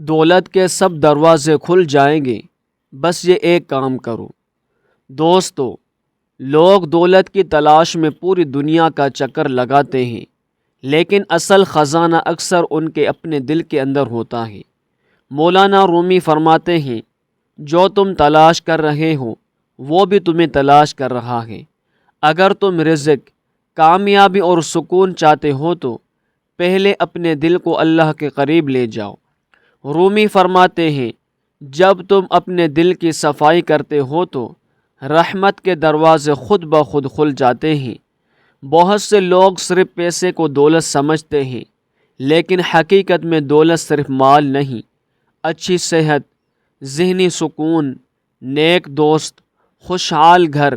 دولت کے سب دروازے کھل جائیں گے، بس یہ ایک کام کرو۔ دوستو، لوگ دولت کی تلاش میں پوری دنیا کا چکر لگاتے ہیں، لیکن اصل خزانہ اکثر ان کے اپنے دل کے اندر ہوتا ہے۔ مولانا رومی فرماتے ہیں، جو تم تلاش کر رہے ہو وہ بھی تمہیں تلاش کر رہا ہے۔ اگر تم رزق، کامیابی اور سکون چاہتے ہو تو پہلے اپنے دل کو اللہ کے قریب لے جاؤ۔ رومی فرماتے ہیں، جب تم اپنے دل کی صفائی کرتے ہو تو رحمت کے دروازے خود بخود کھل جاتے ہیں۔ بہت سے لوگ صرف پیسے کو دولت سمجھتے ہیں، لیکن حقیقت میں دولت صرف مال نہیں، اچھی صحت، ذہنی سکون، نیک دوست، خوشحال گھر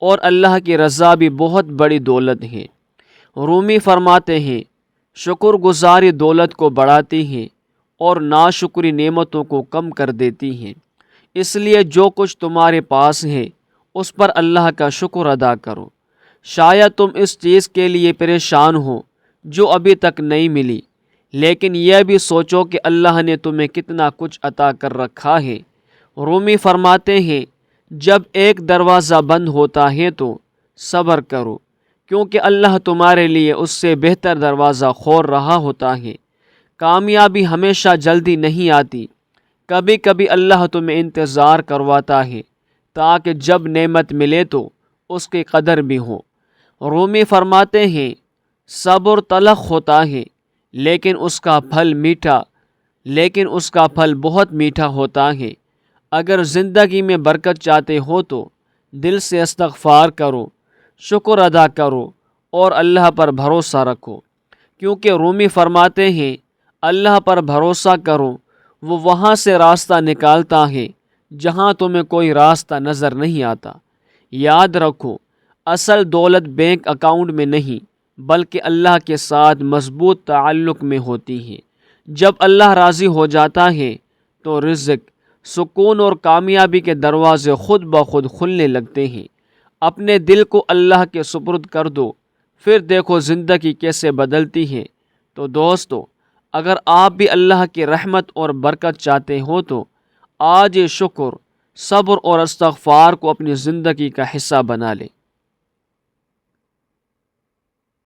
اور اللہ کی رضا بھی بہت بڑی دولت ہے۔ رومی فرماتے ہیں، شکر گزاری دولت کو بڑھاتی ہے اور ناشکری نعمتوں کو کم کر دیتی ہیں۔ اس لیے جو کچھ تمہارے پاس ہے اس پر اللہ کا شکر ادا کرو۔ شاید تم اس چیز کے لیے پریشان ہو جو ابھی تک نہیں ملی، لیکن یہ بھی سوچو کہ اللہ نے تمہیں کتنا کچھ عطا کر رکھا ہے۔ رومی فرماتے ہیں، جب ایک دروازہ بند ہوتا ہے تو صبر کرو، کیونکہ اللہ تمہارے لیے اس سے بہتر دروازہ کھول رہا ہوتا ہے۔ کامیابی ہمیشہ جلدی نہیں آتی، کبھی کبھی اللہ تمہیں انتظار کرواتا ہے تاکہ جب نعمت ملے تو اس کی قدر بھی ہو۔ رومی فرماتے ہیں، صبر تلخ ہوتا ہے لیکن اس کا پھل بہت میٹھا ہوتا ہے۔ اگر زندگی میں برکت چاہتے ہو تو دل سے استغفار کرو، شکر ادا کرو اور اللہ پر بھروسہ رکھو، کیونکہ رومی فرماتے ہیں، اللہ پر بھروسہ کرو، وہ وہاں سے راستہ نکالتا ہے جہاں تمہیں کوئی راستہ نظر نہیں آتا۔ یاد رکھو، اصل دولت بینک اکاؤنٹ میں نہیں بلکہ اللہ کے ساتھ مضبوط تعلق میں ہوتی ہے۔ جب اللہ راضی ہو جاتا ہے تو رزق، سکون اور کامیابی کے دروازے خود بخود کھلنے لگتے ہیں۔ اپنے دل کو اللہ کے سپرد کر دو، پھر دیکھو زندگی کیسے بدلتی ہے۔ تو دوستو، اگر آپ بھی اللہ کی رحمت اور برکت چاہتے ہو تو آج شکر، صبر اور استغفار کو اپنی زندگی کا حصہ بنا لیں۔